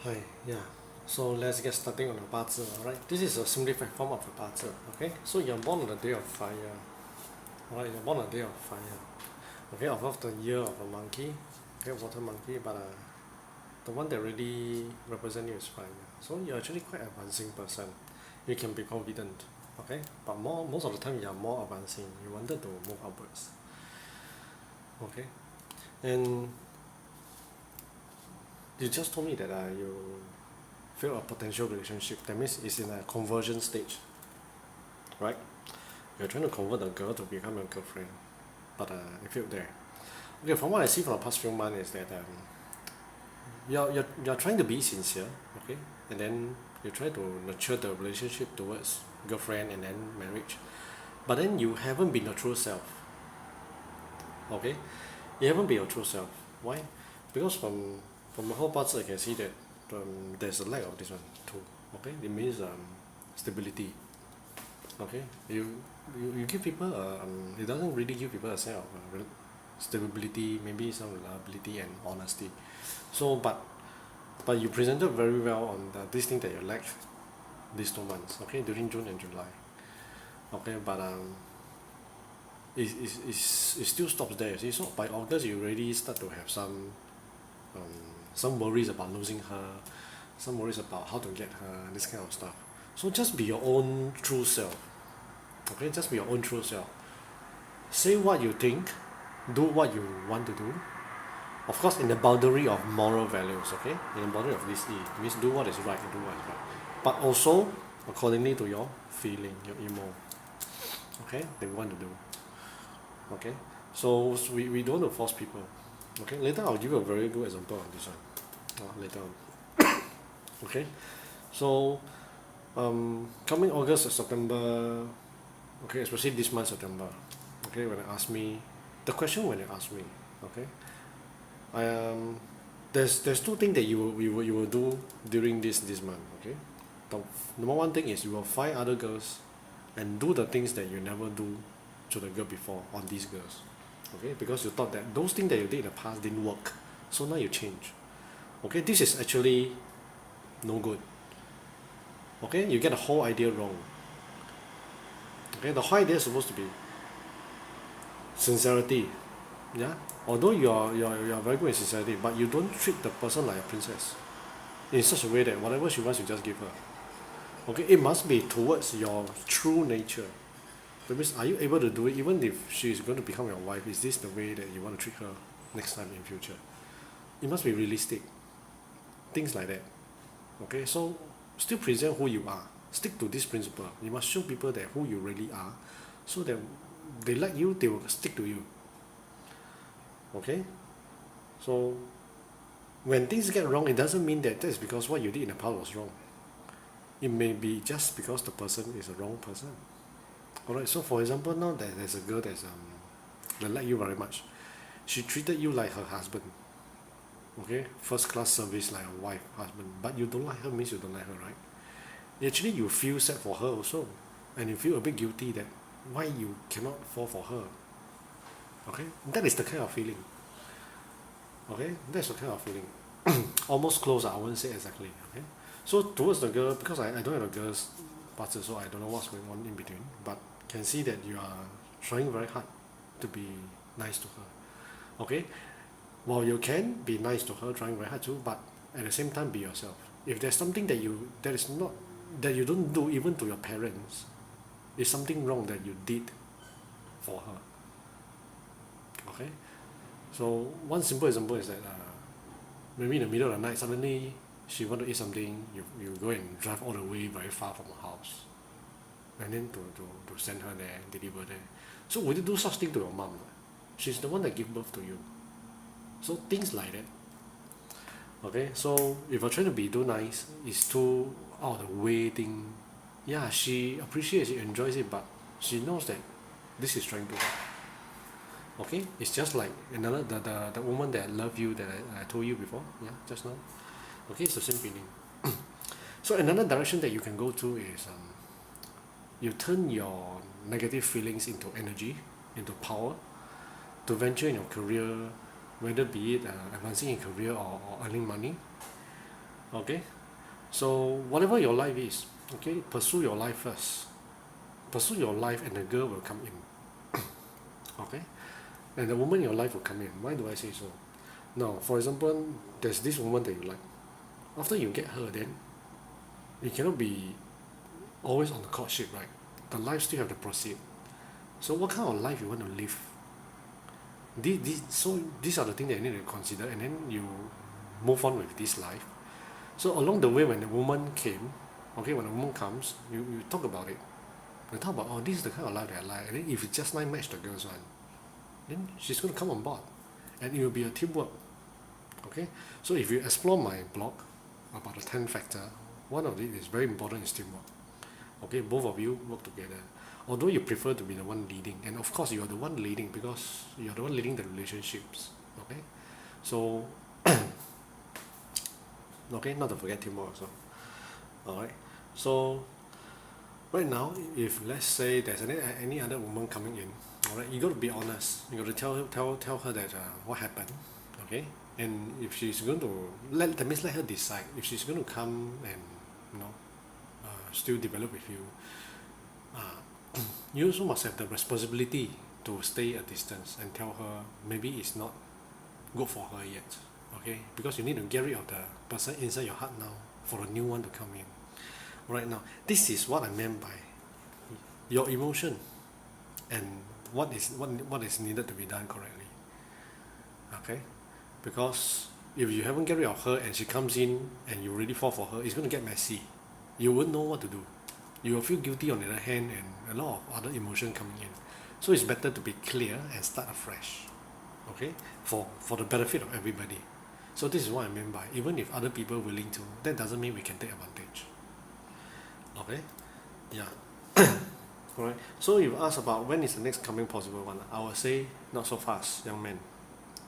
Hi, yeah. So let's get starting on the 八字, alright? This is a simplified form of the 八字, okay? So you're born on the day of fire, alright? You're born on the day of fire, okay? Of the year of a monkey, okay? Water monkey, but the one that really represents you is fire. So you're actually quite advancing person. You can be confident, okay? But most of the time you're more advancing. You wanted to move upwards, okay? And you just told me that you feel a potential relationship. That means it's in a conversion stage, right? You're trying to convert a girl to become your girlfriend, but you failed there. Okay, from what I see from the past few months is that you're trying to be sincere, okay, and then you try to nurture the relationship towards girlfriend and then marriage, but then you haven't been your true self, okay? You haven't been your true self. Why? Because from the whole parts I can see that there's a lack of this one too. Okay, it means stability. Okay, you give people it doesn't really give people a sense of stability, maybe some reliability and honesty. So but you presented very well on this thing that you lack these 2 months. Okay, during June and July. Okay, but it still stops there. See, so by August you already start to have some worries about losing her, some worries about how to get her, this kind of stuff. So just be your own true self. Okay, just be your own true self. Say what you think, do what you want to do. Of course, in the boundary of moral values. Okay, in the boundary of this E, it means do what is right and do what is right. But also accordingly to your feeling, your emo. Okay, that you want to do. Okay, so we don't want to force people. Okay, later I'll give you a very good example on this one. Later on. Okay, so coming August or September, okay, especially this month September, okay, when they ask me, the question when they ask me, okay, I there's two things that you will do during this month, okay. The number one thing is you will find other girls and do the things that you never do to the girl before on these girls, okay, because you thought that those things that you did in the past didn't work, so now you change. Okay, this is actually no good. Okay, you get the whole idea wrong. Okay, the whole idea is supposed to be sincerity. Yeah, although you're very good in sincerity, but you don't treat the person like a princess in such a way that whatever she wants you just give her. Okay, it must be towards your true nature. That means, are you able to do it even if she is going to become your wife? Is this the way that you want to treat her next time in future? It must be realistic. Things like that. Okay, so still present who you are. Stick to this principle. You must show people that who you really are, so that they like you, they will stick to you. Okay, so when things get wrong, it doesn't mean that is because what you did in the past was wrong. It may be just because the person is a wrong person. Alright, so for example, now that there's a girl that like you very much. She treated you like her husband. Okay, first class service like a wife, husband. But you don't like her means you don't like her, right? Actually, you feel sad for her also, and you feel a bit guilty that why you cannot fall for her. Okay, that is the kind of feeling. Okay, that's the kind of feeling. Almost close, I won't say exactly. Okay, so towards the girl, because I don't have a girl's parts, so I don't know what's going on in between, but can see that you are trying very hard to be nice to her. Okay, well, you can be nice to her, trying very hard too, but at the same time be yourself. If there's something that is not, that you don't do even to your parents, it's something wrong that you did for her. Okay, so one simple example is that maybe in the middle of the night suddenly she want to eat something, you go and drive all the way very far from her house, and then to send her there, deliver there. So would you do such thing to your mom? She's the one that give birth to you. So things like that. Okay, so if you're trying to be too nice, it's too out of the way thing. Yeah, she appreciates it, enjoys it, but she knows that this is trying to hard. Okay, it's just like another the woman that love you that I told you before. Yeah, just now. Okay, it's the same feeling. So another direction that you can go to is you turn your negative feelings into energy, into power, to venture in your career, whether be it advancing in career or earning money. Okay, so whatever your life is, okay, pursue your life first. Pursue your life, and the girl will come in. Okay, and the woman in your life will come in. Why do I say so? Now, for example, there's this woman that you like. After you get her, then you cannot be always on the courtship, right? The life still have to proceed. So, what kind of life you want to live? So these are the things that you need to consider, and then you move on with this life. So along the way, when the woman came, okay, when the woman comes, you talk about it. You talk about, oh, this is the kind of life that I like. And then if it just like match the girl's one, then she's going to come on board, and it will be a teamwork. Okay, so if you explore my blog about the 10 factor, one of it is very important is teamwork. Okay, both of you work together. Although you prefer to be the one leading, and of course you are the one leading because you are the one leading the relationships. Okay, so okay, not to forget teamwork also. All right, so right now, if let's say there's any other woman coming in, all right, you got to be honest. You got to tell her that what happened, okay, and if she's going to that means let her decide if she's going to come and you know still develop with you. You also must have the responsibility to stay a distance and tell her maybe it's not good for her yet, okay? Because you need to get rid of the person inside your heart now for a new one to come in. Right now, this is what I meant by your emotion and what is needed to be done correctly, okay? Because if you haven't get rid of her and she comes in and you really fall for her, it's going to get messy. You won't know what to do. You will feel guilty on the other hand, and a lot of other emotion coming in. So it's better to be clear and start afresh, okay, for the benefit of everybody. So this is what I mean by even if other people are willing to, that doesn't mean we can take advantage. Okay, yeah. Alright, so you ask about when is the next coming possible one, I will say not so fast, young man.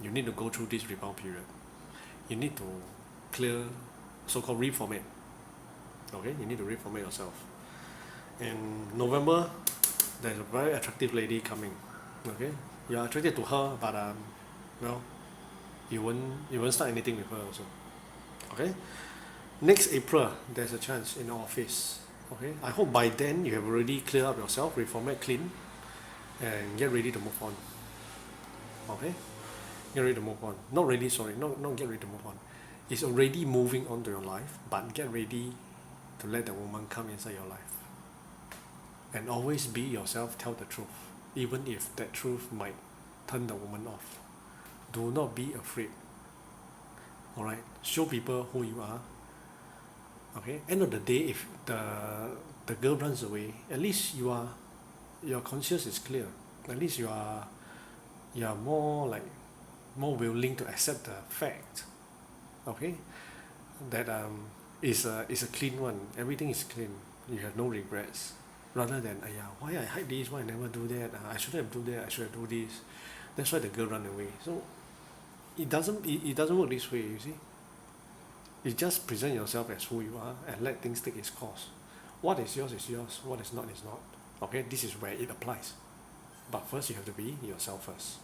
You need to go through this rebound period. You need to clear, so-called reformat. Okay, you need to reformat yourself. In November, there's a very attractive lady coming. Okay, you are attracted to her, but well, you won't start anything with her also. Okay, next April, there's a chance in the office. Okay, I hope by then you have already cleared up yourself, reformat, clean, and get ready to move on. Okay, get ready to move on. Not ready, sorry, not get ready to move on. It's already moving on to your life, but get ready to let the woman come inside your life. And always be yourself, tell the truth, even if that truth might turn the woman off. Do not be afraid. Alright, show people who you are. Okay, end of the day, if the girl runs away, at least your conscience is clear. At least you are more willing to accept the fact. Okay, that is a clean one. Everything is clean. You have no regrets. Rather than why I hide this, why I never do that, I shouldn't have do that, I should have do this. That's why the girl run away. So it doesn't work this way, you see. You just present yourself as who you are and let things take its course. What is yours, what is not is not. Okay, this is where it applies. But first you have to be yourself first.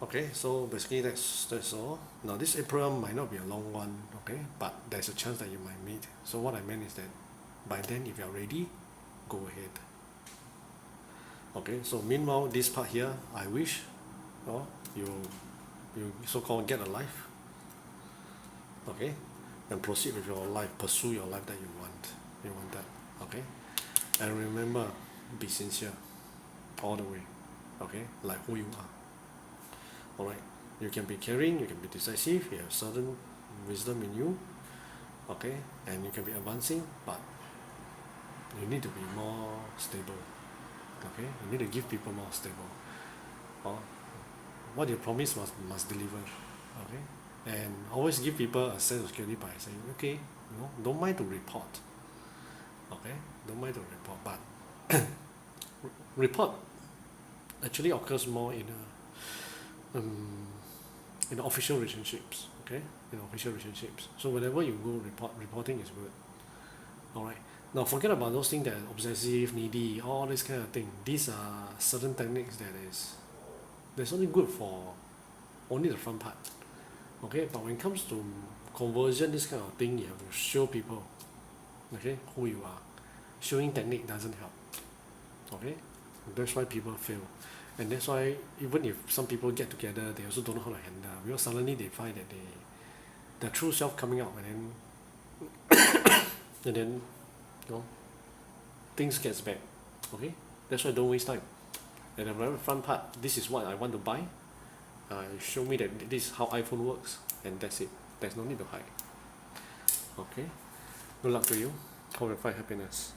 Okay, so basically that's all. Now this April might not be a long one, okay, but there's a chance that you might meet. So what I meant is that by then if you're ready, go ahead. Okay, so meanwhile this part here, I wish you so-called get a life, okay, and proceed with your life, pursue your life that you want that, okay, and remember, be sincere all the way, okay, like who you are. Alright, you can be caring, you can be decisive, you have certain wisdom in you, okay, and you can be advancing, but you need to be more stable. Okay, you need to give people more stable. What you promise must deliver. Okay, and always give people a sense of security by saying, okay, don't mind to report. Okay, don't mind to report, but report actually occurs more in official relationships. Okay, in official relationships. So whenever you go reporting is good. All right. Now forget about those things that are obsessive, needy, all this kind of thing. These are certain techniques that's only good for only the front part. Okay, but when it comes to conversion, this kind of thing, you have to show people, okay, who you are. Showing technique doesn't help. Okay, that's why people fail, and that's why even if some people get together, they also don't know how to handle, because suddenly they find that their true self coming out, and then you know things gets bad. Okay, that's why don't waste time. And the very front part, this is what I want to buy. Show me that this is how iPhone works, and that's it. There's no need to hide. Okay, good luck to you. Hope you find happiness.